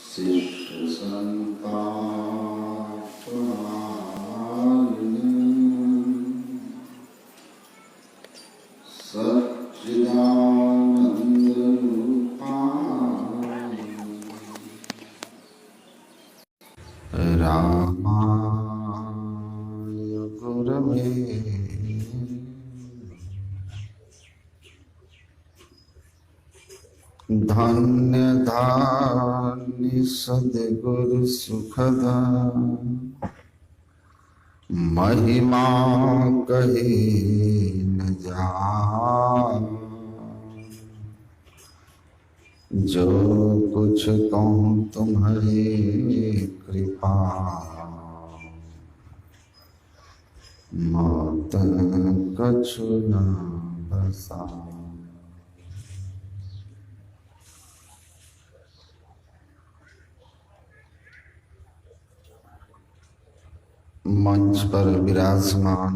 शिष्य संतान सच्चिदानंद रूपाय रामाय गुरवे धन्य धान्य सद्गुरु सुखदा महिमा कही न जाए। जो कुछ कहूँ तुम्हारी कृपा मौत कछु न बसा। मंच पर विराजमान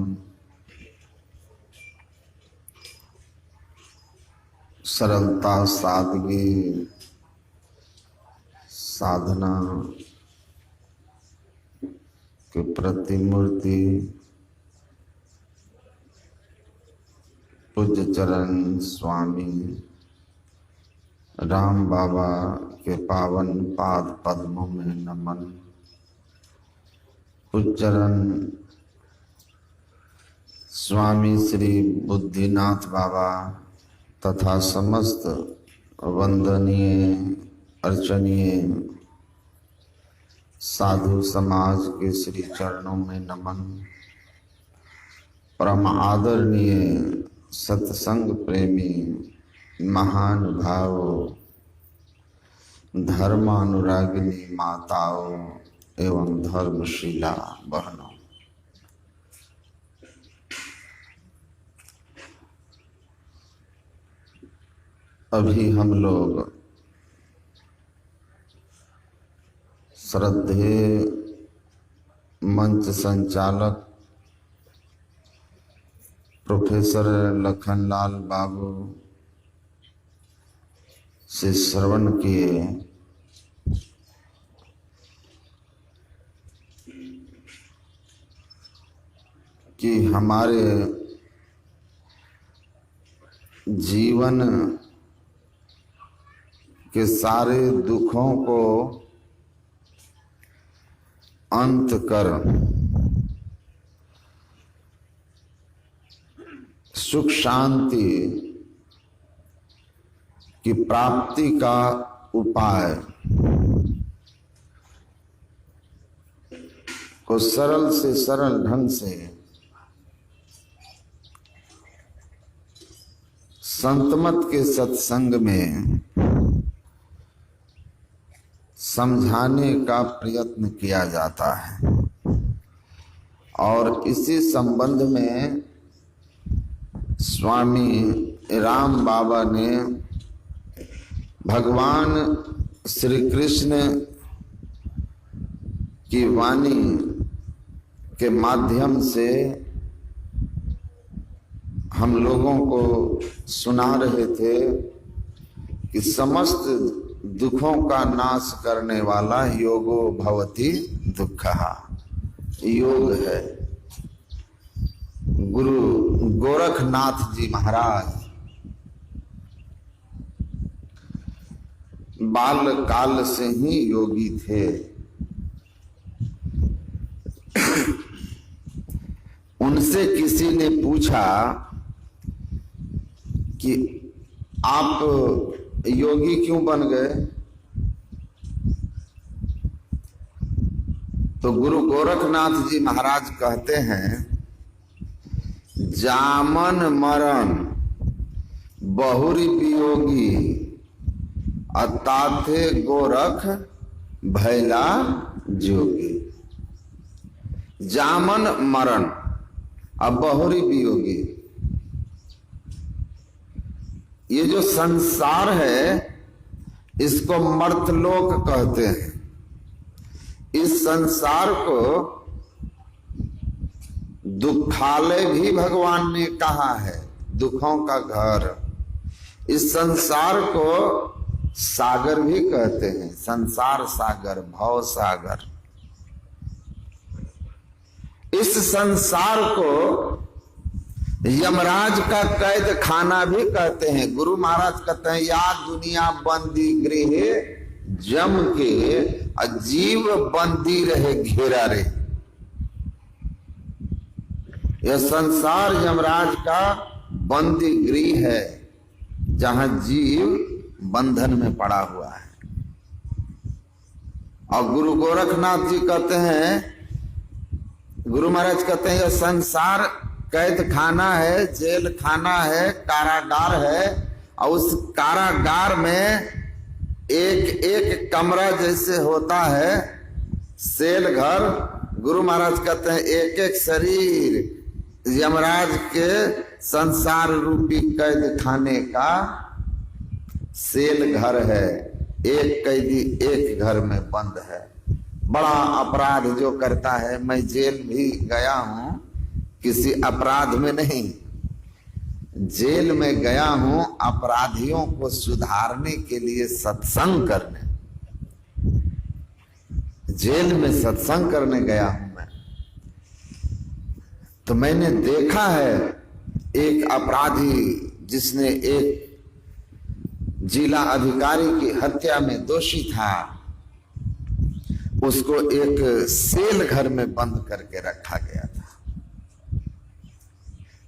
सरलता सादगी साधना के प्रतिमूर्ति पूज्य चरण स्वामी राम बाबा के पावन पाद पद्मों में नमन। पूज्यचरण स्वामी श्री बुद्धिनाथ बाबा तथा समस्त वंदनीय अर्चनीय साधु समाज के श्री चरणों में नमन। परम आदरणीय सत्संग प्रेमी महानुभाव धर्मानुरागिनी माताओं एवं धर्मशीला बहनों, अभी हम लोग श्रद्धेय मंच संचालक प्रोफेसर लखनलाल बाबू से श्रवण किए कि हमारे जीवन के सारे दुखों को अंत कर सुख शांति की प्राप्ति का उपाय को सरल से सरल ढंग से संतमत के सत्संग में समझाने का प्रयत्न किया जाता है। और इसी संबंध में स्वामी राम बाबा ने भगवान श्री कृष्ण की वाणी के माध्यम से हम लोगों को सुना रहे थे कि समस्त दुखों का नाश करने वाला योगो भवति दुःखः योग है। गुरु गोरखनाथ जी महाराज बाल काल से ही योगी थे। उनसे किसी ने पूछा कि आप योगी क्यों बन गए? तो गुरु गोरखनाथ जी महाराज कहते हैं, जामन मरण बहुरी वियोगी अताथे गोरख भैला जोगी। जामन मरण अब बहुरी वियोगी, ये जो संसार है इसको मर्तलोक कहते हैं। इस संसार को दुखालय भी भगवान ने कहा है, दुखों का घर। इस संसार को सागर भी कहते हैं, संसार सागर, भव सागर। इस संसार को यमराज का कैद खाना भी कहते हैं। गुरु महाराज कहते हैं, या दुनिया बंदी गृह जम के अजीब बंदी रहे घेरा रे। यह संसार यमराज का बंदी गृह है, जहां जीव बंधन में पड़ा हुआ है। और गुरु गोरखनाथ जी कहते हैं, गुरु महाराज कहते हैं, यह संसार कैद खाना है, जेल खाना है, कारागार है। और उस कारागार में एक एक कमरा जैसे होता है सेल घर। गुरु महाराज कहते हैं, एक एक शरीर यमराज के संसार रूपी कैद खाने का सेल घर है। एक कैदी एक घर में बंद है। बड़ा अपराध जो करता है, मैं जेल भी गया हूं, किसी अपराध में नहीं, जेल में गया हूं अपराधियों को सुधारने के लिए सत्संग करने। जेल में सत्संग करने गया हूं मैं। तो मैंने देखा है एक अपराधी जिसने एक जिला अधिकारी की हत्या में दोषी था, उसको एक सेल घर में बंद करके रखा गया था।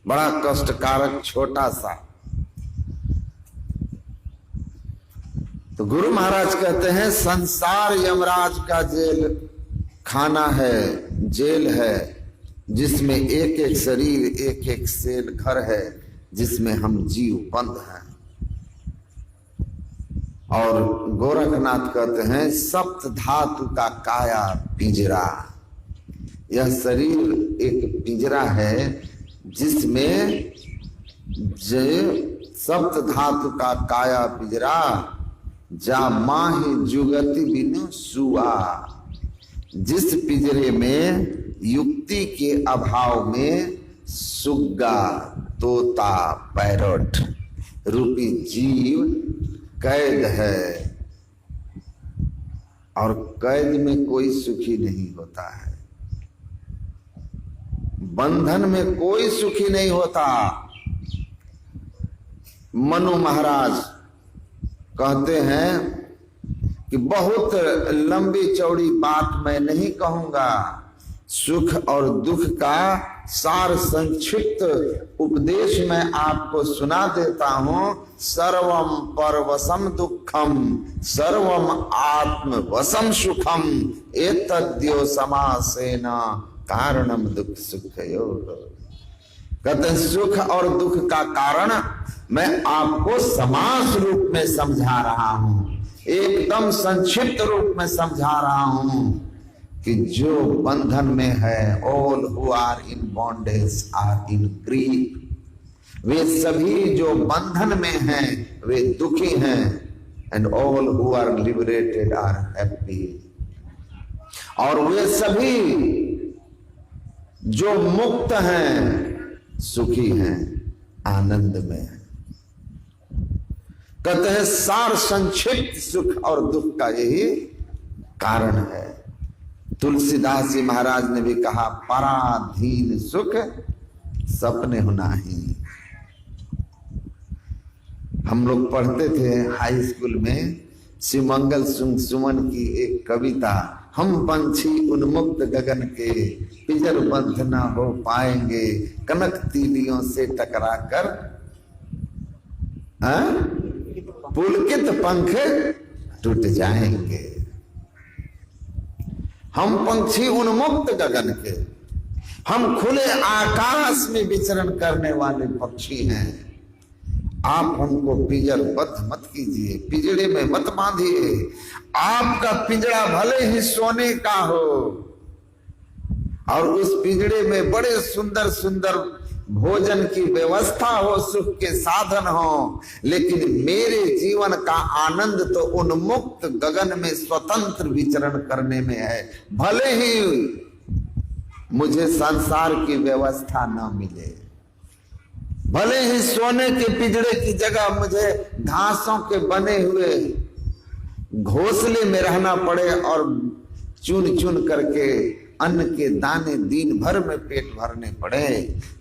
बड़ा कष्टकारक छोटा सा। तो गुरु महाराज कहते हैं, संसार यमराज का जेल खाना है, जेल है, जिसमें एक एक शरीर एक एक सेल घर है, जिसमें हम जीव बंद हैं। और गोरखनाथ कहते हैं, सप्त धातु का काया पिंजरा। यह शरीर एक पिंजरा है, जिसमें सप्त धातु का काया पिंजरा, जा माही जुगति बिनु सुआ। जिस पिंजरे में युक्ति के अभाव में सुग्गा, तोता, पैरोट रूपी जीव कैद है। और कैद में कोई सुखी नहीं होता है, बंधन में कोई सुखी नहीं होता। मनु महाराज कहते हैं कि बहुत लंबी चौड़ी बात मैं नहीं कहूंगा, सुख और दुख का सार संक्षिप्त उपदेश मैं आपको सुना देता हूं। सर्वम परवशम दुखम, सर्वम आत्मवशम सुखम, एतद्यो समासेन कारणम दुख सुखयोः। कहते हैं, सुख और दुख का कारण मैं आपको समास रूप में समझा रहा हूं, एकदम संक्षिप्त रूप में समझा रहा हूं कि जो बंधन में है, all who are in bondage are in grief. वे सभी जो बंधन में हैं वे दुखी हैं, and all who are liberated are happy. और वे सभी जो मुक्त हैं सुखी हैं, आनंद में हैं। कहते हैं, सार संक्षिप्त सुख और दुख का यही कारण है। तुलसीदास जी महाराज ने भी कहा, पराधीन सुख सपने होना ही। हम लोग पढ़ते थे हाई स्कूल में शिवमंगल सुमन की एक कविता, हम पंछी उन्मुक्त गगन के, पिंजर बंध न हो पाएंगे, कनक तीलियों से टकरा कर पुलकित पंख टूट जाएंगे। हम पंछी उन्मुक्त गगन के, हम खुले आकाश में विचरण करने वाले पक्षी हैं। आप हमको पिंजरबद्ध मत कीजिए, पिंजड़े में मत बांधिए। आपका पिंजड़ा भले ही सोने का हो और उस पिंजड़े में बड़े सुंदर सुंदर भोजन की व्यवस्था हो, सुख के साधन हो, लेकिन मेरे जीवन का आनंद तो उन्मुक्त गगन में स्वतंत्र विचरण करने में है। भले ही मुझे संसार की व्यवस्था न मिले, भले ही सोने के पिंजड़े की जगह मुझे घासों के बने हुए घोंसले में रहना पड़े और चुन चुन करके अन्न के दाने दिन भर में पेट भरने पड़े,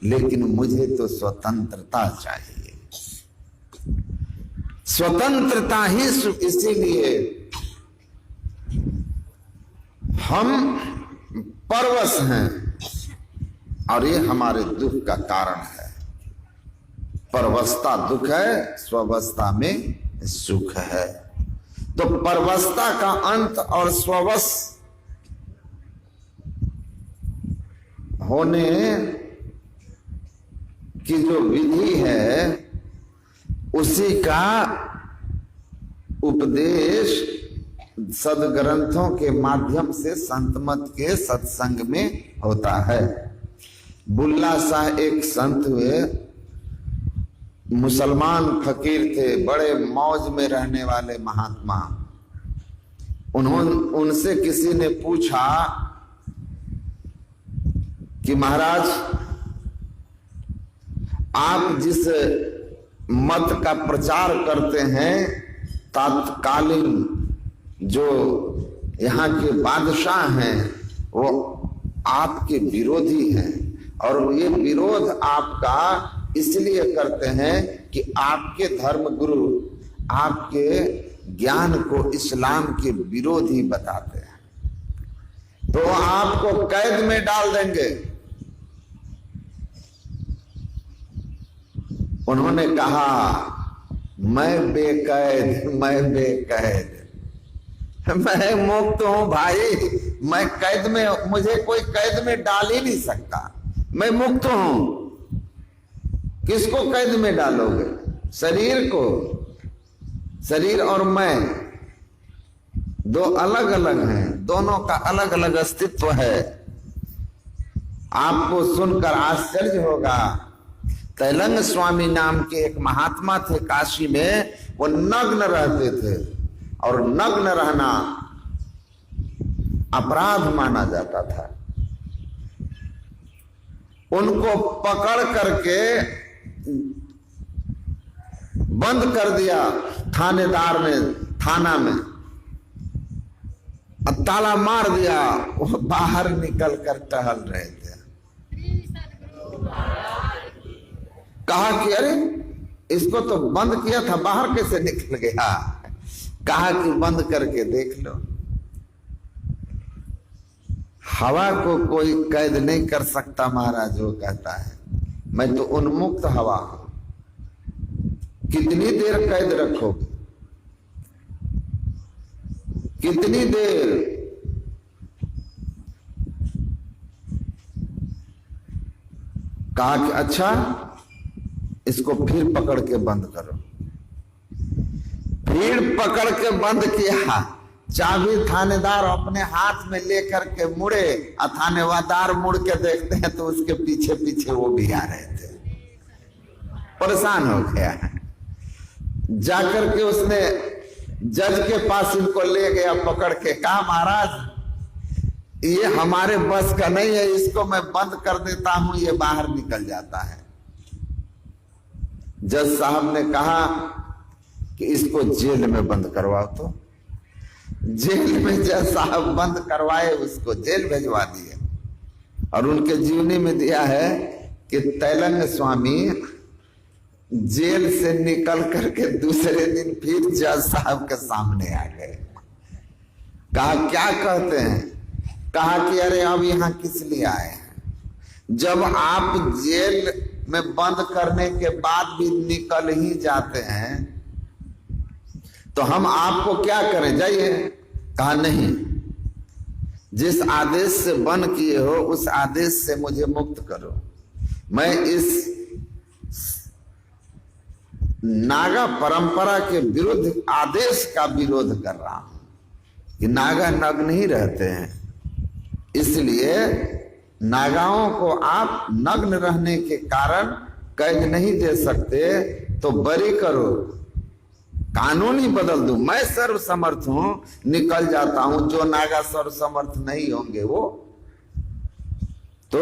लेकिन मुझे तो स्वतंत्रता चाहिए। स्वतंत्रता ही सुख। इसीलिए हम परवश हैं और ये हमारे दुख का कारण है। परवस्था दुख है, स्वावस्था में सुख है। तो परवस्था का अंत और स्ववश होने की जो विधि है उसी का उपदेश सदग्रंथों के माध्यम से संतमत के सत्संग में होता है। बुल्ला शाह एक संत हुए, मुसलमान फकीर थे, बड़े मौज में रहने वाले महात्मा। उनसे किसी ने पूछा कि महाराज, आप जिस मत का प्रचार करते हैं, तात्कालीन जो यहाँ के बादशाह हैं वो आपके विरोधी हैं, और ये विरोध आपका इसलिए करते हैं कि आपके धर्म गुरु आपके ज्ञान को इस्लाम के विरोधी बताते हैं, तो आपको कैद में डाल देंगे। उन्होंने कहा, मैं बेकैद, मैं बेकैद, मैं मुक्त हूं भाई, मैं कैद में, मुझे कोई कैद में डाल ही नहीं सकता, मैं मुक्त हूं। किसको कैद में डालोगे? शरीर को। शरीर और मैं दो अलग अलग हैं, दोनों का अलग अलग अस्तित्व है। आपको सुनकर आश्चर्य होगा, तैलंग स्वामी नाम के एक महात्मा थे काशी में, वो नग्न रहते थे और नग्न रहना अपराध माना जाता था। उनको पकड़ करके बंद कर दिया थानेदार ने, थाना में ताला मार दिया। वो बाहर निकल कर टहल रहे थे। कहा कि अरे इसको तो बंद किया था, बाहर कैसे निकल गया? कहा कि बंद करके देख लो। हवा को कोई कैद नहीं कर सकता महाराज। वो कहता है मैं तो उन्मुक्त हवा हूं, कितनी देर कैद रखोगे? कितनी देर? कहा कि अच्छा इसको फिर पकड़ के बंद करो। फिर पकड़ के बंद किया। चाबी थानेदार अपने हाथ में लेकर के मुड़े, और थानेदार मुड़ के देखते हैं तो उसके पीछे पीछे वो भी आ रहे थे। परेशान हो गया। जाकर के उसने जज के पास इनको ले गया पकड़ के। कहा महाराज ये हमारे बस का नहीं है, इसको मैं बंद कर देता हूं, ये बाहर निकल जाता है। जज साहब ने कहा कि इसको जेल में बंद करवाओ। तो जेल में जज साहब बंद करवाए, उसको जेल भेजवा दिए। और उनके जीवनी में दिया है कि तैलंग स्वामी जेल से निकल करके दूसरे दिन फिर जज साहब के सामने आ गए। कहा क्या कहते हैं? कहा कि अरे अब यहाँ किस लिए आए हैं? जब आप जेल में बंद करने के बाद भी निकल ही जाते हैं तो हम आपको क्या करें? जाइए। कहा नहीं, जिस आदेश से बंद किए हो उस आदेश से मुझे मुक्त करो। मैं इस नागा परंपरा के विरुद्ध आदेश का विरोध कर रहा हूं कि नागा नग्न ही रहते हैं, इसलिए नागाओं को आप नग्न रहने के कारण कैद नहीं दे सकते, तो बरी करो, कानून ही बदल दूं। मैं सर्वसमर्थ हूं, निकल जाता हूं। जो नागा सर्वसमर्थ नहीं होंगे वो तो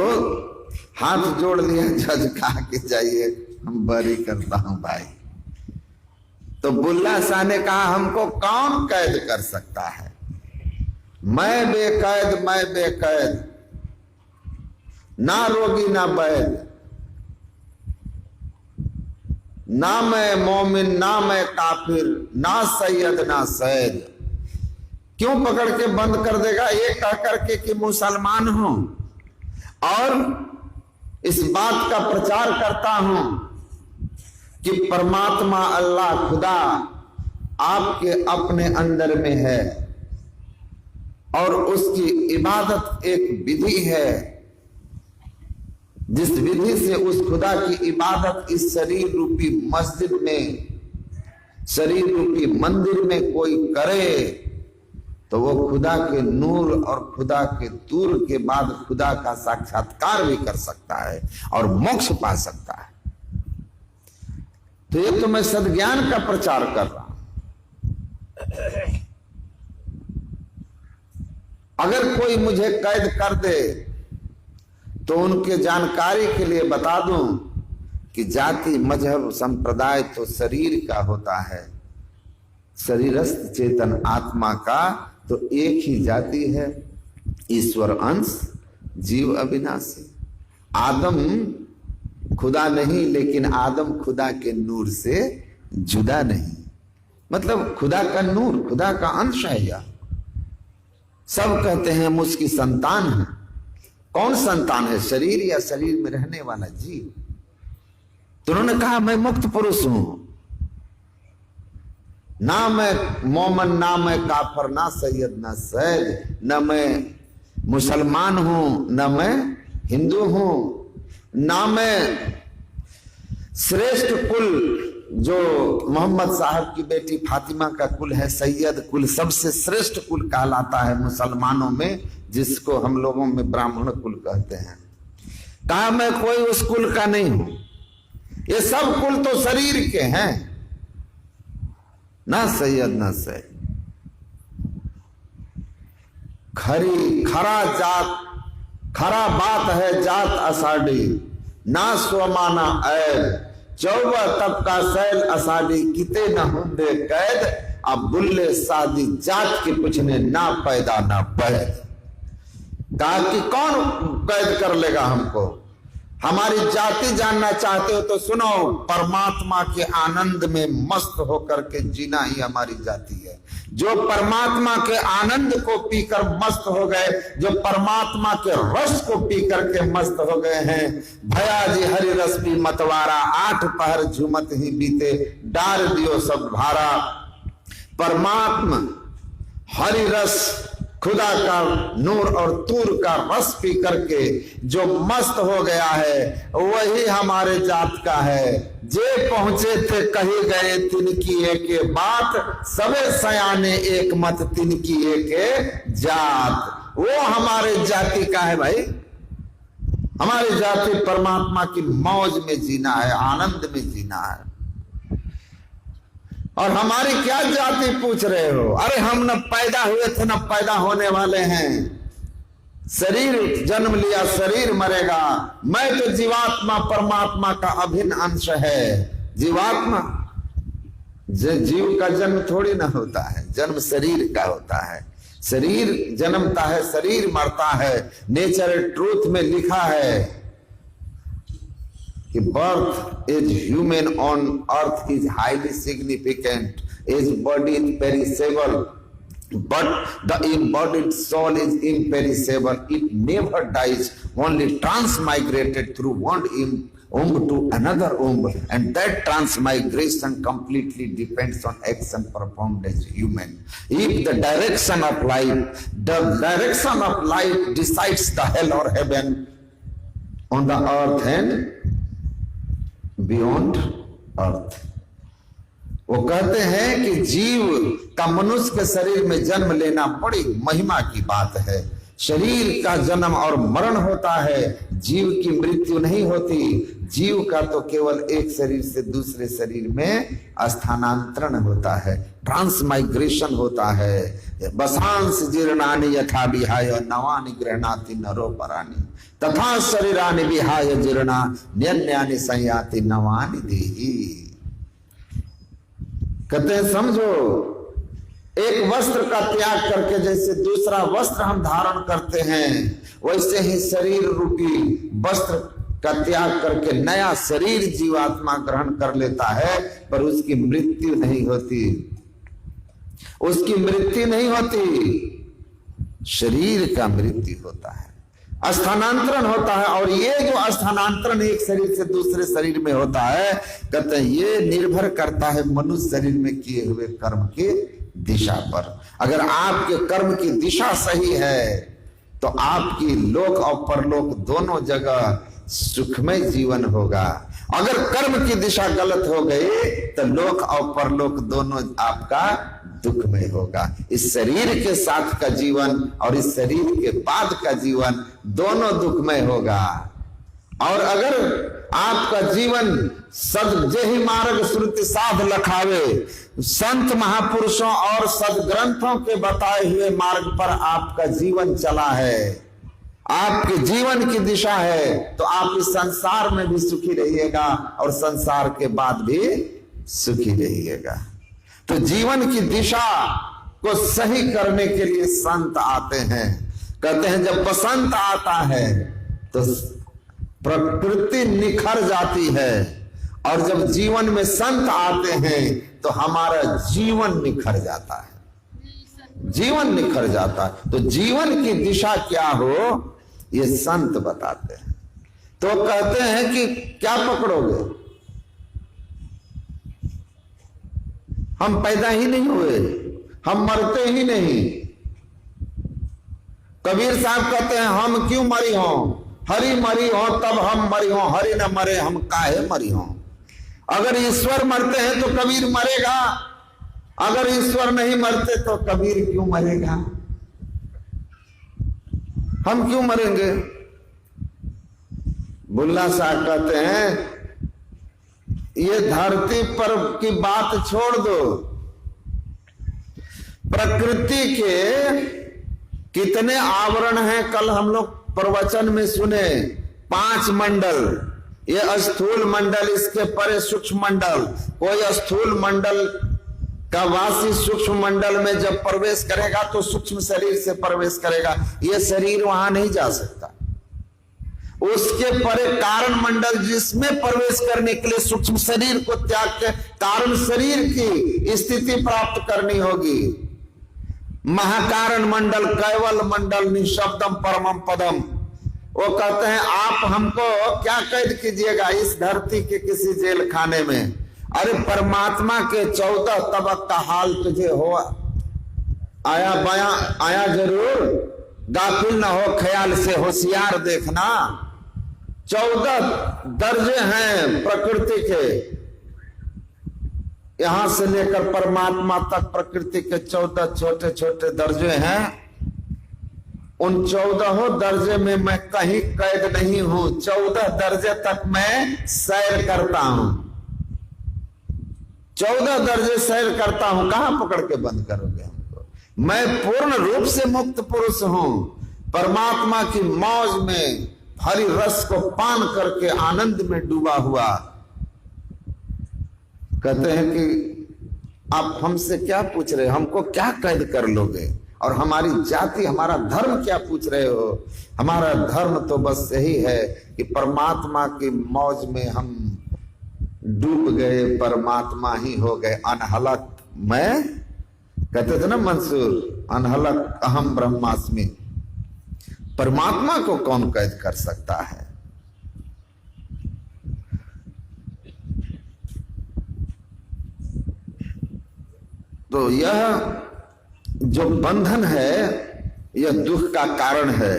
हाथ जोड़ लिया। जज कहा कि जाइए, हम बरी करता हूं भाई। तो बुल्ला शाह ने कहा हमको कौन कैद कर सकता है, मैं बेकैद, ना रोगी ना बैद, ना मैं मोमिन ना मैं काफिर, ना सैयद ना सैद। क्यों पकड़ के बंद कर देगा? ये कह करके कि मुसलमान हूं और इस बात का प्रचार करता हूं कि परमात्मा अल्लाह खुदा आपके अपने अंदर में है और उसकी इबादत एक विधि है, जिस विधि से उस खुदा की इबादत इस शरीर रूपी मस्जिद में, शरीर रूपी मंदिर में कोई करे तो वो खुदा के नूर और खुदा के दूर के बाद खुदा का साक्षात्कार भी कर सकता है और मोक्ष पा सकता है। तो ये तो मैं सद्ज्ञान का प्रचार कर रहा हूं। अगर कोई मुझे कैद कर दे तो उनके जानकारी के लिए बता दूं कि जाति मजहब संप्रदाय तो शरीर का होता है, शरीरस्थ चेतन आत्मा का तो एक ही जाति है, ईश्वर अंश जीव अविनाशी। आदम खुदा नहीं, लेकिन आदम खुदा के नूर से जुदा नहीं, मतलब खुदा का नूर, खुदा का अंश है। यह सब कहते हैं हम उसकी संतान है। कौन संतान है? शरीर या शरीर में रहने वाला जीव। तो उन्होंने कहा मैं मुक्त पुरुष हूं, ना मैं मोमन ना मैं काफर, ना सैयद ना सैद, न मैं मुसलमान हूं न मैं हिंदू हूं, ना मैं श्रेष्ठ कुल जो मोहम्मद साहब की बेटी फातिमा का कुल है, सैयद कुल सबसे श्रेष्ठ कुल कहलाता है मुसलमानों में, जिसको हम लोगों में ब्राह्मण कुल कहते हैं। कहा मैं कोई उस कुल का नहीं हूं, ये सब कुल तो शरीर के हैं, ना सैयद ना सैयद। खरा बात है जात असाडी, ना स्वमाना ऐब, चौबा तब का सैल असाडी, किते न हुंदे कैद, अब बुल्ले सादी जात के पूछने ना पैदा ना पैद। कहा कि कौन कैद कर लेगा हमको? हमारी जाति जानना चाहते हो तो सुनो, परमात्मा के आनंद में मस्त होकर के जीना ही हमारी जाति है। जो परमात्मा के आनंद को पीकर मस्त हो गए, जो परमात्मा के रस को पीकर के मस्त हो गए हैं, भया जी हरि रस भी मतवारा, 8 पहर झूमत ही बीते, डाल दियो सब भारा। परमात्मा हरि रस, खुदा का नूर और तूर का रस पी करके जो मस्त हो गया है, वही हमारे जात का है। जे पहुंचे थे कही गए तिनकी एक बात, सबे सयाने एक मत तिनकी एक जात। वो हमारे जाति का है भाई। हमारी जाति परमात्मा की मौज में जीना है, आनंद में जीना है। और हमारी क्या जाति पूछ रहे हो? अरे हम न पैदा हुए थे न पैदा होने वाले हैं। शरीर जन्म लिया, शरीर मरेगा। मैं तो जीवात्मा परमात्मा का अभिन्न अंश है। जीवात्मा, जीव का जन्म थोड़ी ना होता है, जन्म शरीर का होता है। शरीर जन्मता है, शरीर मरता है। नेचर ट्रूथ में लिखा है कि birth is human on earth is highly significant, his body is perishable, but the embodied soul is imperishable. It never dies, only transmigrated through one womb to another womb, and that transmigration completely depends on action performed as human. If the direction of life decides the hell or heaven on the earth and beyond अर्थ। वो कहते हैं कि जीव का मनुष्य के शरीर में जन्म लेना बड़ी महिमा की बात है। शरीर का जन्म और मरण होता है, जीव की मृत्यु नहीं होती। जीव का तो केवल एक शरीर से दूसरे शरीर में स्थानांतरण होता है, ट्रांसमाइग्रेशन होता है। बसांस जीर्णानि यथा विहाय नवानि गृह्णाति नरो परानि, तथा शरीरानि विहाय जीर्णा न्यन्यानि संयाति नवानि देहि। कहते हैं समझो, एक वस्त्र का त्याग करके जैसे दूसरा वस्त्र हम धारण करते हैं, वैसे ही शरीर रूपी वस्त्र का त्याग करके नया शरीर जीवात्मा ग्रहण कर लेता है, पर उसकी मृत्यु नहीं होती, उसकी मृत्यु नहीं होती, शरीर का मृत्यु होता है, स्थानांतरण होता है। और ये जो स्थानांतरण एक शरीर से दूसरे शरीर में होता है, कहते हैं ये निर्भर करता है मनुष्य शरीर में किए हुए कर्म की दिशा पर। अगर आपके कर्म की दिशा सही है तो आपकी लोक और परलोक दोनों जगह सुखमय जीवन होगा। अगर कर्म की दिशा गलत हो गई तो लोक और परलोक दोनों आपका दुखमय होगा। इस शरीर के साथ का जीवन और इस शरीर के बाद का जीवन दोनों दुखमय होगा। और अगर आपका जीवन सदजेहि मार्ग श्रुति साध लखावे, संत महापुरुषों और सदग्रंथों के बताए हुए मार्ग पर आपका जीवन चला है, आपके जीवन की दिशा है, तो आप इस संसार में भी सुखी रहिएगा और संसार के बाद भी सुखी रहिएगा। तो जीवन की दिशा को सही करने के लिए संत आते हैं। कहते हैं जब बसंत आता है तो प्रकृति निखर जाती है, और जब जीवन में संत आते हैं तो हमारा जीवन निखर जाता है, जीवन निखर जाता है। तो जीवन की दिशा क्या हो ये संत बताते हैं। तो कहते हैं कि क्या पकड़ोगे, हम पैदा ही नहीं हुए, हम मरते ही नहीं। कबीर साहब कहते हैं हम क्यों मरी हो, हरि मरी हो तब हम मरी हो, हरि न मरे हम काहे मरी हो। अगर ईश्वर मरते हैं तो कबीर मरेगा, अगर ईश्वर नहीं मरते तो कबीर क्यों मरेगा, हम क्यों मरेंगे। बुल्ला साहब कहते हैं ये धरती पर की बात छोड़ दो, प्रकृति के कितने आवरण हैं। कल हम लोग प्रवचन में सुने 5 मंडल, ये स्थूल मंडल, इसके परे सूक्ष्म मंडल। कोई स्थूल मंडल का वासी सूक्ष्म मंडल में जब प्रवेश करेगा तो सूक्ष्म शरीर से प्रवेश करेगा, ये शरीर वहां नहीं जा सकता। उसके परे कारण मंडल, जिसमें प्रवेश करने के लिए सूक्ष्म शरीर को त्याग के कारण शरीर की स्थिति प्राप्त करनी होगी। महाकारण मंडल, कैवल मंडल, निशब्दम परमम पदम। वो कहते हैं आप हमको क्या कैद कीजिएगा इस धरती के किसी जेल खाने में। अरे परमात्मा के 14 तबक का हाल तुझे हो आया बया आया जरूर, गाफिल न हो ख्याल से होशियार देखना। 14 दर्जे हैं प्रकृति के, यहां से लेकर परमात्मा तक प्रकृति के 14 छोटे छोटे दर्जे हैं। उन 14 दर्जे में मैं कहीं कैद नहीं हूं, 14 दर्जे तक मैं सैर करता हूं, 14 दर्जे सैर करता हूं। कहां पकड़ के बंद करोगे हमको। मैं पूर्ण रूप से मुक्त पुरुष हूं, परमात्मा की मौज में हरि रस को पान करके आनंद में डूबा हुआ। कहते हैं कि आप हमसे क्या पूछ रहे हो, हमको क्या कैद कर लोगे, और हमारी जाति हमारा धर्म क्या पूछ रहे हो। हमारा धर्म तो बस यही है कि परमात्मा की मौज में हम डूब गए, परमात्मा ही हो गए अनहलक। मैं कहते थे ना मंसूर, अनहलक अहम ब्रह्मास्मि। परमात्मा को कौन कैद कर सकता है। तो यह जो बंधन है यह दुख का कारण है,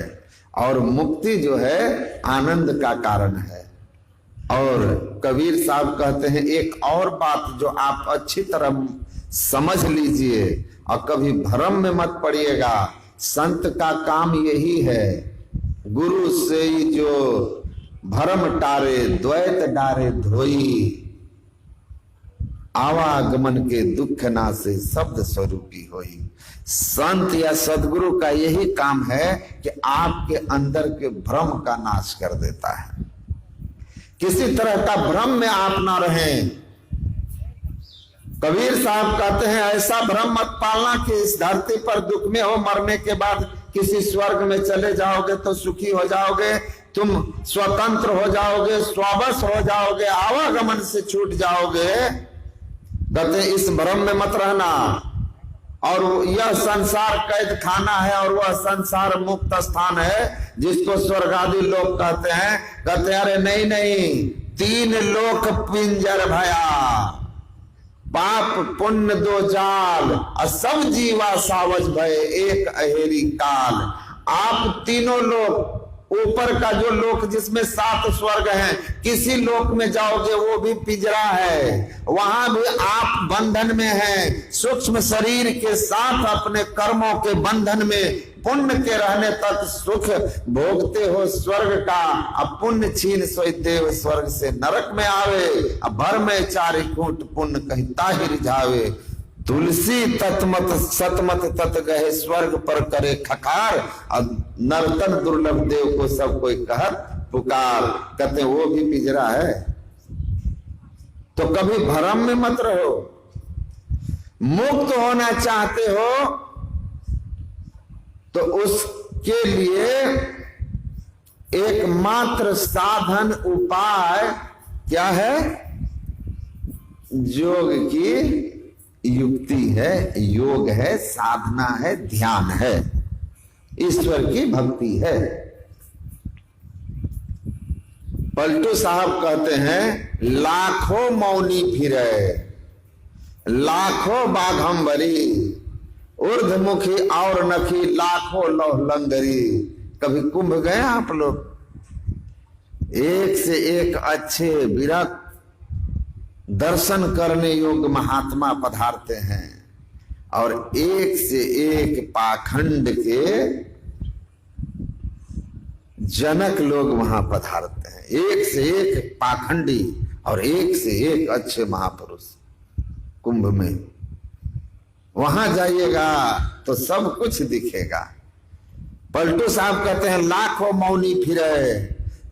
और मुक्ति जो है आनंद का कारण है। और कबीर साहब कहते हैं एक और बात जो आप अच्छी तरह समझ लीजिए और कभी भ्रम में मत पड़िएगा। संत का काम यही है, गुरु से ही जो भरम टारे द्वैत डारे धोई, आवागमन के दुख ना से शब्द स्वरूपी होई। संत या सदगुरु का यही काम है कि आपके अंदर के भ्रम का नाश कर देता है। किसी तरह का भ्रम में आप ना रहें। कबीर साहब कहते हैं ऐसा भ्रम मत पालना कि इस धरती पर दुख में हो, मरने के बाद किसी स्वर्ग में चले जाओगे तो सुखी हो जाओगे, तुम स्वतंत्र हो जाओगे, स्वबस हो जाओगे, आवागमन से छूट जाओगे। कहते हैं इस भ्रम में मत रहना। और यह संसार कैद खाना है और वह संसार मुक्त स्थान है जिसको स्वर्ग आदि लोग कहते हैं। कहते हैं अरे नहीं नहीं, 3 लोक पिंजर भया, पाप पुण्य 2 जाल, और सब जीवा सावज भय एक अहेरी काल। आप तीनों लोग, ऊपर का जो लोक जिसमें 7 स्वर्ग हैं, किसी लोक में जाओगे वो भी पिंजरा है, वहां भी आप बंधन में हैं, सूक्ष्म शरीर के साथ अपने कर्मों के बंधन में, पुण्य के रहने तक सुख भोगते हो स्वर्ग का। अब पुण्य छीन सोई देव स्वर्ग से नरक में आवे, अब भर में 4 कूट पुण्य कहीं ताहि रिझावे। तुलसी तत्मत सतमत तत गहे, स्वर्ग पर करे खकार, और नर्तन दुर्लभ देव को सब कोई कहत पुकार। कहते वो भी पिंजरा है। तो कभी भ्रम में मत रहो। मुक्त होना चाहते हो तो उसके लिए एकमात्र साधन उपाय क्या है? योग की युक्ति है, योग है, साधना है, ध्यान है, ईश्वर की भक्ति है। पलटू साहब कहते हैं लाखों मौनी फिरे, लाखों बाघंबरी, ऊर्ध्वमुखी और नखी, लाखों लौहलंगरी। कभी कुंभ गए आप लोग? एक से एक अच्छे विरक्त दर्शन करने योग्य महात्मा पधारते हैं और एक से एक पाखंड के जनक लोग वहां पधारते हैं। एक से एक पाखंडी और एक से एक अच्छे महापुरुष कुंभ में। वहां जाइएगा तो सब कुछ दिखेगा। पलटू साहब कहते हैं लाखों मौनी फिरे,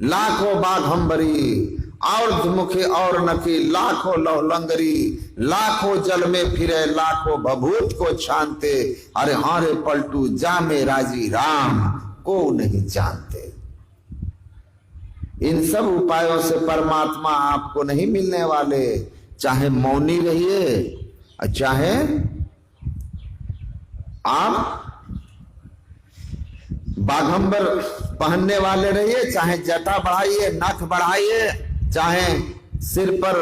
लाखों बाघंबरी, और मुखे और नकी, लाखों लौहलंगरी, लाखों जल में फिरे, लाखों भभूत को छानते। अरे हारे पलटू जा में राजी राम को नहीं जानते। इन सब उपायों से परमात्मा आपको नहीं मिलने वाले। चाहे मौनी रहिए और चाहे आप बाघंबर पहनने वाले रहिए, चाहे जटा बढ़ाइए, नख बढ़ाइए, चाहे सिर पर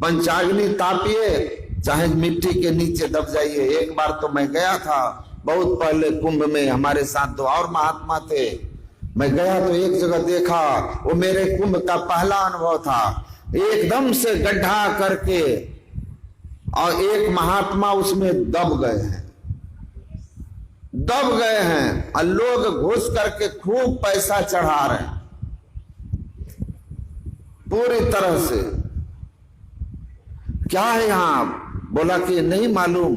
पंचाग्नि तापिए, चाहे मिट्टी के नीचे दब जाइए। एक बार तो मैं गया था बहुत पहले कुंभ में, हमारे साथ 2 और महात्मा थे। मैं गया तो एक जगह देखा, वो मेरे कुंभ का पहला अनुभव था। एकदम से गड्ढा करके और एक महात्मा उसमें दब गए हैं, और लोग घुस करके खूब पैसा चढ़ा रहे हैं पूरी तरह से। क्या है यहां? बोला कि नहीं मालूम।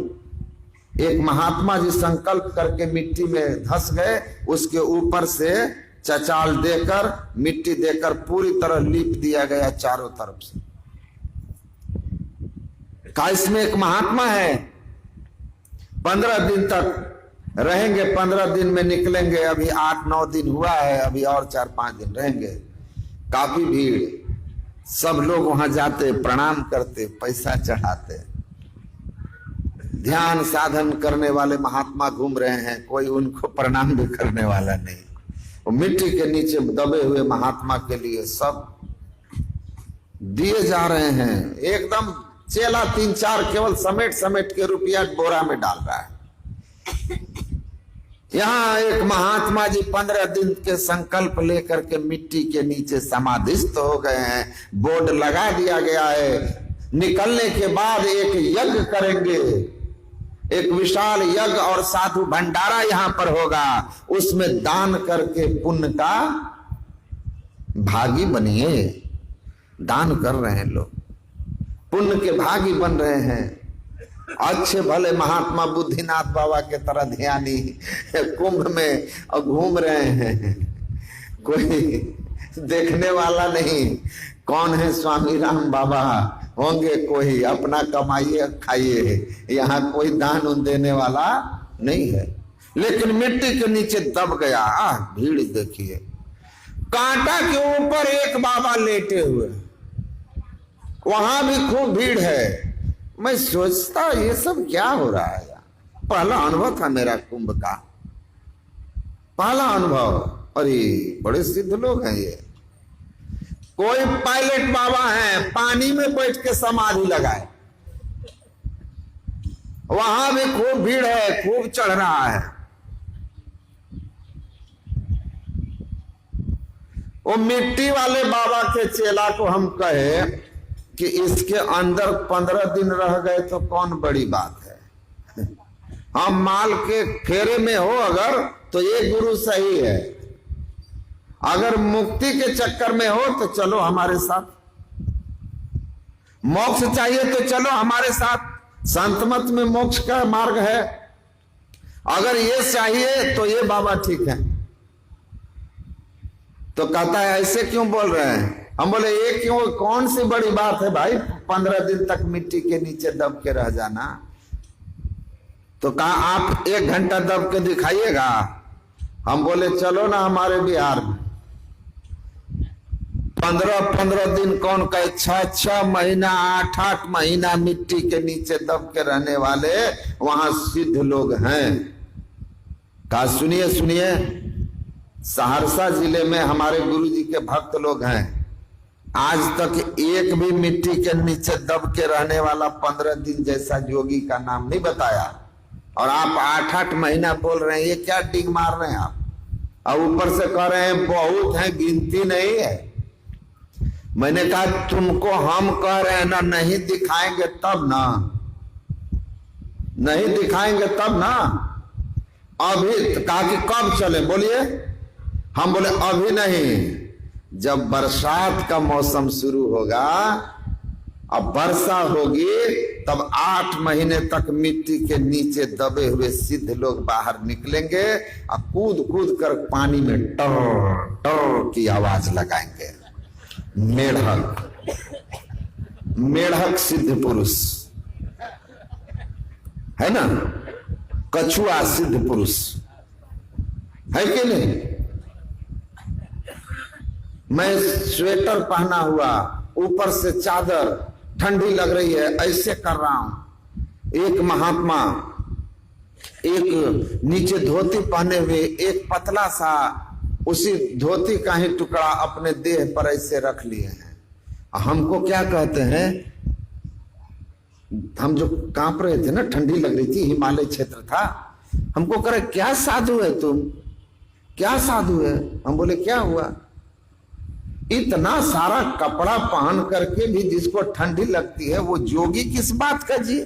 एक महात्मा जी संकल्प करके मिट्टी में धंस गए, उसके ऊपर से चचाल देकर, मिट्टी देकर पूरी तरह लीप दिया गया चारों तरफ से। का इसमें एक महात्मा है, 15 दिन तक रहेंगे, 15 दिन में निकलेंगे। अभी 8-9 दिन हुआ है, अभी और 4-5 दिन रहेंगे। काफी भीड़, सब लोग वहां जाते, प्रणाम करते, पैसा चढ़ाते। ध्यान साधन करने वाले महात्मा घूम रहे हैं, कोई उनको प्रणाम भी करने वाला नहीं। वो मिट्टी के नीचे दबे हुए महात्मा के लिए सब दिए जा रहे हैं। एकदम चेला 3-4 केवल समेट समेट के रुपया बोरा में डाल रहा है। यहाँ एक महात्मा जी 15 दिन के संकल्प लेकर के मिट्टी के नीचे समाधिस्थ हो गए हैं। बोर्ड लगा दिया गया है, निकलने के बाद एक यज्ञ करेंगे, एक विशाल यज्ञ और साधु भंडारा यहाँ पर होगा। उसमें दान करके पुण्य का भागी बनिए। दान कर रहे हैं लोग, पुण्य के भागी बन रहे हैं। अच्छे भले महात्मा बुद्धिनाथ बाबा के तरह ध्यानी कुंभ में और घूम रहे हैं, कोई देखने वाला नहीं। कौन है स्वामी राम बाबा, होंगे कोई, अपना कमाइए खाइए, यहाँ कोई दान उन देने वाला नहीं है। लेकिन मिट्टी के नीचे दब गया। भीड़ देखिए, कांटा के ऊपर एक बाबा लेटे हुए, वहां भी खूब भीड़ है। मैं सोचता ये सब क्या हो रहा है। पहला अनुभव था मेरा कुंभ का, पहला अनुभव। अरे बड़े सिद्ध लोग हैं ये। कोई पायलट बाबा है, पानी में बैठ के समाधि लगाए, वहां भी खूब भीड़ है, खूब चढ़ रहा है। वो मिट्टी वाले बाबा के चेला को हम कहे कि इसके अंदर 15 दिन रह गए तो कौन बड़ी बात है। हम माल के फेरे में हो अगर तो ये गुरु सही है, अगर मुक्ति के चक्कर में हो तो चलो हमारे साथ, मोक्ष चाहिए तो चलो हमारे साथ, संत मत में मोक्ष का मार्ग है। अगर ये चाहिए तो ये बाबा ठीक है। तो कहता है ऐसे क्यों बोल रहे हैं। हम बोले ये क्यों, कौन सी बड़ी बात है भाई 15 दिन तक मिट्टी के नीचे दब के रह जाना। तो कहा आप 1 घंटा दब के दिखाइएगा। हम बोले चलो ना हमारे बिहार में 15-15 दिन कौन कहे, 6-6 महीना 8-8 महीना मिट्टी के नीचे दब के रहने वाले वहां सिद्ध लोग हैं। कहा सुनिए सुनिए, सहरसा जिले में हमारे गुरुजी के भक्त लोग हैं, आज तक एक भी मिट्टी के नीचे दब के रहने वाला 15 दिन जैसा योगी का नाम नहीं बताया। और आप 8-8 महीना बोल रहे हैं, ये क्या डिग मार रहे हैं आप। और ऊपर से कह रहे हैं बहुत है, गिनती नहीं है। मैंने कहा तुमको हम कह रहे हैं ना, नहीं दिखाएंगे तब ना, नहीं दिखाएंगे तब ना। अभी कहा कि कब चले, बोलिए। हम बोले अभी नहीं, जब बरसात का मौसम शुरू होगा, अब वर्षा होगी, तब 8 महीने तक मिट्टी के नीचे दबे हुए सिद्ध लोग बाहर निकलेंगे और कूद कूद कर पानी में टर टर की आवाज लगाएंगे। मेढक, मेढक सिद्ध पुरुष है ना, कछुआ सिद्ध पुरुष है कि नहीं। मैं स्वेटर पहना हुआ, ऊपर से चादर, ठंडी लग रही है, ऐसे कर रहा हूं। एक महात्मा एक नीचे धोती पहने हुए, एक पतला सा उसी धोती का ही टुकड़ा अपने देह पर ऐसे रख लिए हैं। हमको क्या कहते हैं, हम जो कांप रहे थे ना, ठंडी लग रही थी, हिमालय क्षेत्र था, हमको कह रहे क्या साधु है तुम, क्या साधु है। हम बोले क्या हुआ, इतना सारा कपड़ा पहन करके भी जिसको ठंडी लगती है वो जोगी किस बात का जी।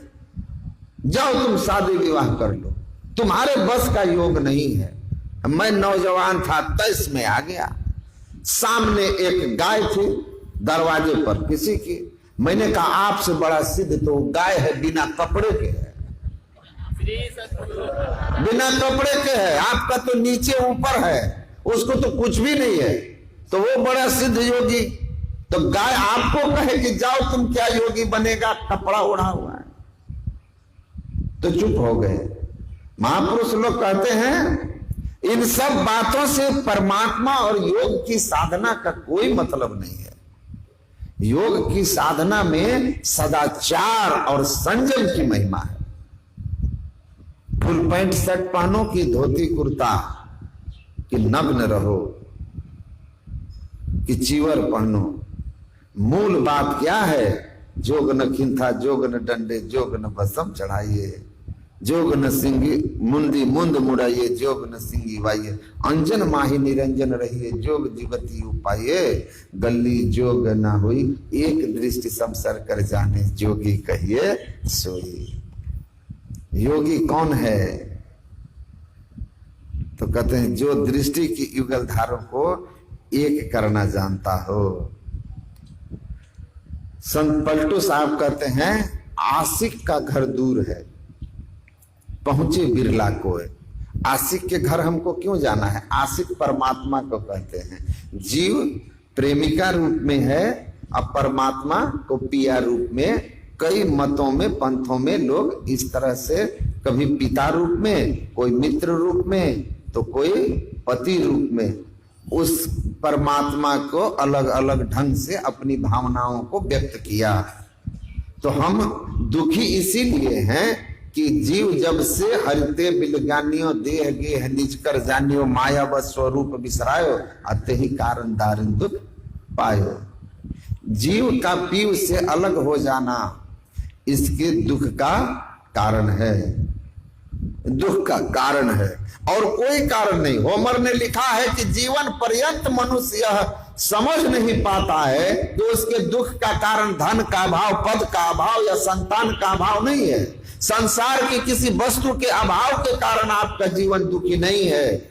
जाओ तुम शादी विवाह कर लो, तुम्हारे बस का योग नहीं है। मैं नौजवान था, 23 में आ गया। सामने एक गाय थी दरवाजे पर किसी की। मैंने कहा आपसे बड़ा सिद्ध तो गाय है, बिना कपड़े के है, बिना कपड़े के है, आपका तो नीचे ऊपर है, उसको तो कुछ भी नहीं है, तो वो बड़ा सिद्ध योगी। तो गाय आपको कहे कि जाओ तुम क्या योगी बनेगा, कपड़ा ओढ़ा हुआ है। तो चुप हो गए। महापुरुष लोग कहते हैं इन सब बातों से परमात्मा और योग की साधना का कोई मतलब नहीं है। योग की साधना में सदाचार और संयम की महिमा है। फुल पैंट शर्ट पहनो कि धोती कुर्ता, कि नग्न रहो कि चीवर पहनो, मूल बात क्या है, जोग न खिंथा जोग न डंडे जोग न भस्म चढ़ाइए, जोग न सिंगी मुंदी मुंद मुड़ाइए, जोग न सिंगी वाइये, अंजन माही निरंजन रहिए, जोग जीवती उपाये, गली जोग न हुई, एक दृष्टि सब सर कर जाने, जोगी कहिए सोई। योगी कौन है, तो कहते हैं जो दृष्टि की युगल धारों को एक करना जानता हो। संत पलटू साहब कहते हैं आशिक का घर दूर है, पहुंचे बिरला को। आशिक के घर हमको क्यों जाना है, आशिक परमात्मा को कहते हैं। जीव प्रेमिका रूप में है अब परमात्मा को पिया रूप में, कई मतों में, पंथों में लोग इस तरह से, कभी पिता रूप में, कोई मित्र रूप में, तो कोई पति रूप में, उस परमात्मा को अलग अलग ढंग से अपनी भावनाओं को व्यक्त किया। तो हम दुखी इसीलिए हैं कि जीव जब से हरिते बिलगानियो देह गेह निज कर जानियो माया व स्वरूप बिसरायो अते ही कारण दारिन दुख पायो। जीव का पीव से अलग हो जाना इसके दुख का कारण है, दुख का कारण है और कोई कारण नहीं। होमर ने लिखा है कि जीवन पर्यंत मनुष्य यह समझ नहीं पाता है कि उसके दुख का कारण धन का अभाव, पद का अभाव या संतान का अभाव नहीं है। संसार की किसी वस्तु के अभाव के कारण आपका जीवन दुखी नहीं है,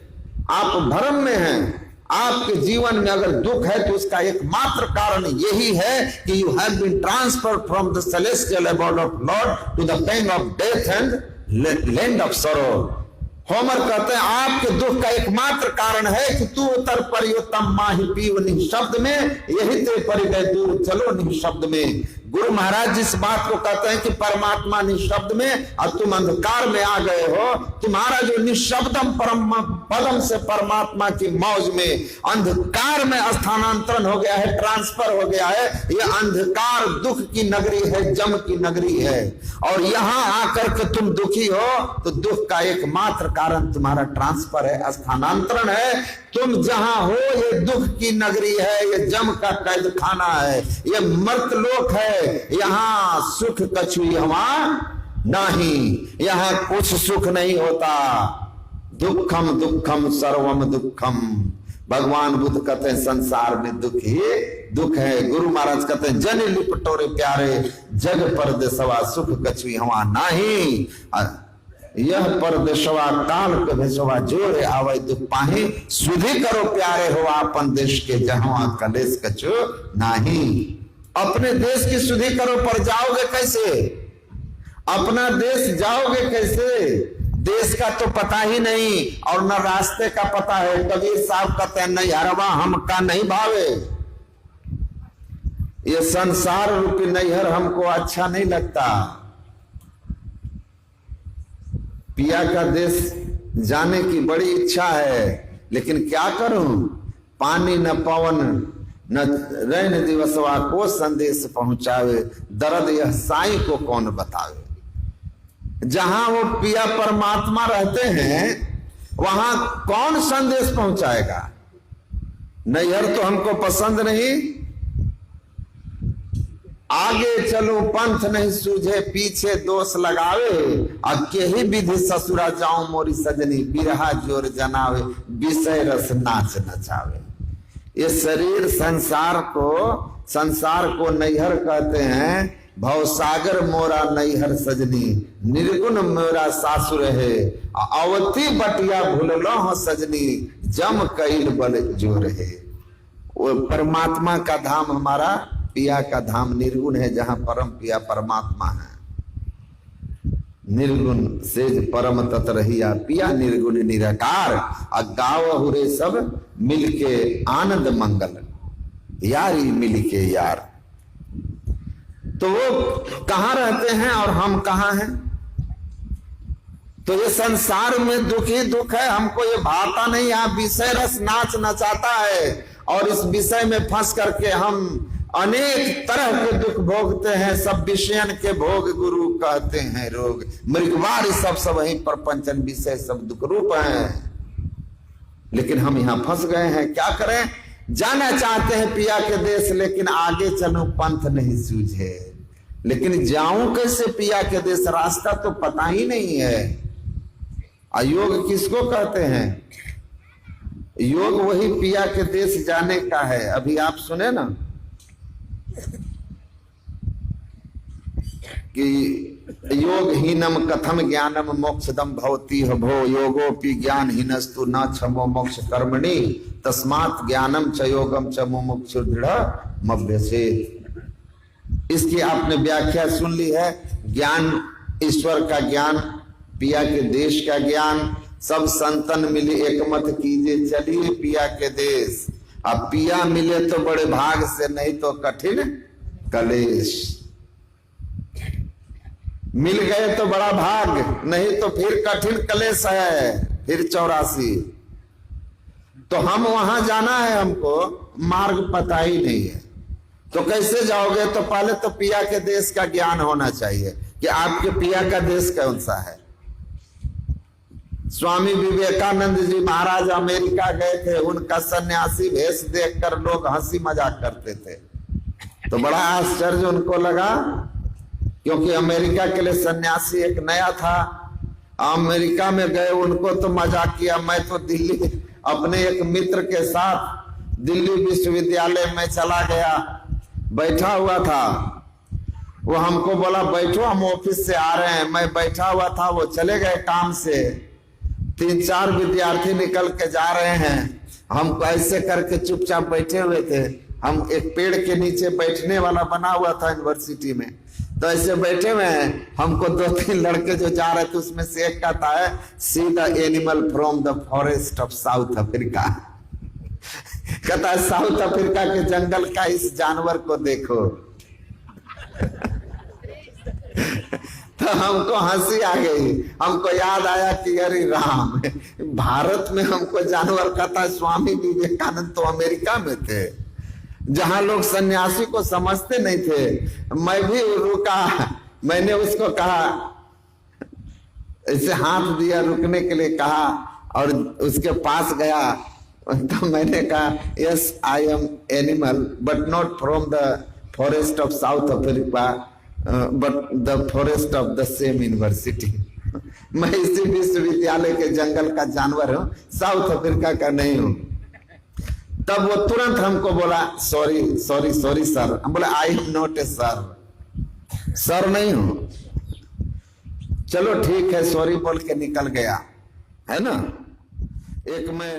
आप भ्रम में हैं। आपके जीवन में अगर दुख है तो उसका एकमात्र कारण यही है कि you have been transferred from the celestial abode of lord to the pain of death and land of sorrow. Homer कहते हैं आपके दुख का एकमात्र कारण है कि तू उतर परियोतम माही पीव निःशब्द में, यही ते परिगय दूर चलो निःशब्द में। गुरु महाराज जिस बात को कहते हैं कि परमात्मा निःशब्द में और तुम अंधकार में आ गए हो, तुम्हारा जो निःशब्दम परम पदम से परमात्मा की मौज में अंधकार में स्थानांतरण हो गया है, ट्रांसफर हो गया है। यह अंधकार दुख की नगरी है, जम की नगरी है और यहां आकर के तुम दुखी हो तो दुख का एकमात्र कारण तुम्हारा ट्रांसफर है, स्थानांतरण है। तुम जहां हो ये दुख की नगरी है, ये जम का कैद खाना है, ये मर्तलोक है। यहां सुख कछु यहाँ नहीं, यहां कुछ सुख नहीं होता। दुखम दुखम सर्वम दुखम। भगवान बुद्ध कहते हैं संसार में दुख ही दुख है। गुरु महाराज कहते हैं जन लिपटोरे प्यारे जग परदेसवा सुख कछु यहाँ नहीं। यह परदेशवा काल के भेजवा जोरे आवे दुख पाही, सुधि करो प्यारे हो आपन देश के जहां कलेश कछु नहीं। अपने देश की सुधि करो, पर जाओगे कैसे? अपना देश जाओगे कैसे? देश का तो पता ही नहीं और न रास्ते का पता है। कबीर साहब कहते हैं नैहरवा हमका नहीं भावे, ये संसार रूपी नैहर हमको अच्छा नहीं लगता। पिया का देश जाने की बड़ी इच्छा है, लेकिन क्या करूं? पानी न पवन न रैन दिवसवा को संदेश पहुंचावे, दर्द यह साईं को कौन बतावे। जहां वो पिया परमात्मा रहते हैं वहां कौन संदेश पहुंचाएगा? नैहर तो हमको पसंद नहीं, आगे चलो पंथ नहीं सूझे, पीछे दोष लगावे, अब के ही विधि ससुरा जाऊं मोरी सजनी, बिरहा जोर जनावे, विषय रस नाच नचावे। ये शरीर संसार को नैहर कहते हैं। भवसागर मोरा नैहर सजनी, निर्गुण मोरा सासुर है, अवती बटिया भूललो हो सजनी, जम कैल बल जोर है। वो परमात्मा का धाम हमारा पिया का धाम निर्गुण है, जहां परम पिया परमात्मा है। निर्गुण सेज परम तत रहिया, पिया निर्गुण निराकार, गाव हुरे सब मिलके आनंद मंगल, यारी मिलके यार। तो वो कहां रहते हैं और हम कहां हैं? तो ये संसार में दुख ही दुख है, हमको ये भाता नहीं। यहाँ विषय रस नाच नचाता है और इस विषय में फंस करके हम अनेक तरह के दुख भोगते हैं। सब विषयन के भोग गुरु कहते हैं रोग, मृगवार सब वही प्रपंचन विषय सब दुख रूप हैं। लेकिन हम यहाँ फंस गए हैं, क्या करें? जाना चाहते हैं पिया के देश, लेकिन आगे चलो पंथ नहीं सूझे। लेकिन जाऊं कैसे पिया के देश? रास्ता तो पता ही नहीं है। योग किसको कहते हैं? योग वही पिया के देश जाने का है। अभी आप सुने ना कि योग हीनम कथम ज्ञानम मोक्षदम भवति भो, योगोपि ज्ञान हीनस्तु न क्षमो मोक्ष कर्मणि, तस्मात् ज्ञानम च योगम च मुमुक्षु दृढ़ मभ्यसेत्। इसकी आपने व्याख्या सुन ली है। ज्ञान ईश्वर का ज्ञान, पिया के देश का ज्ञान, सब संतन मिले एक मत कीजिए चलिए पिया के देश। अब पिया मिले तो बड़े भाग से, नहीं तो कठिन कलेश। मिल गए तो बड़ा भाग, नहीं तो फिर कठिन कलेश है, फिर 84। तो हम वहां जाना है, हमको मार्ग पता ही नहीं है, तो कैसे जाओगे? तो पहले तो पिया के देश का ज्ञान होना चाहिए कि आपके पिया का देश कौन सा है। स्वामी विवेकानंद जी महाराज अमेरिका गए थे, उनका सन्यासी भेष देखकर लोग हंसी मजाक करते थे, तो बड़ा आश्चर्य उनको लगा, क्योंकि अमेरिका के लिए सन्यासी एक नया था। अमेरिका में गए, उनको तो मजाक किया। मैं तो दिल्ली अपने एक मित्र के साथ दिल्ली विश्वविद्यालय में चला गया, बैठा हुआ था। वो हमको बोला बैठो, हम ऑफिस से आ रहे हैं। मैं बैठा हुआ था, वो चले गए काम से। 3-4 विद्यार्थी निकल के जा रहे हैं, हम ऐसे करके चुपचाप बैठे हुए थे। हम एक पेड़ के नीचे बैठने वाला बना हुआ था यूनिवर्सिटी में, तो ऐसे बैठे हुए हैं। हमको 2-3 लड़के जो जा रहे थे, उसमें से एक कहता है, see the animal from the forest of south Africa. कहता है साउथ अफ्रीका के जंगल का इस जानवर को देखो। तो हमको हंसी आ गई, हमको याद आया कि अरे राम, भारत में हमको जानवर कहता है। स्वामी विवेकानंद तो अमेरिका में थे, जहां लोग सन्यासी को समझते नहीं थे। मैं भी रुका, मैंने उसको कहा, ऐसे हाथ दिया रुकने के लिए कहा, और उसके पास गया, तो मैंने कहा yes I am animal but not from the forest of south Africa but the forest of the same university. मैं इसी विश्वविद्यालय के जंगल का जानवर हूं, साउथ अफ्रीका का नहीं हूं। तब वो तुरंत हमको बोला सॉरी सॉरी सॉरी सर। हम बोले I am not a sir, sir नहीं हूं। चलो ठीक है, सॉरी बोल के निकल गया, है ना। एक मैं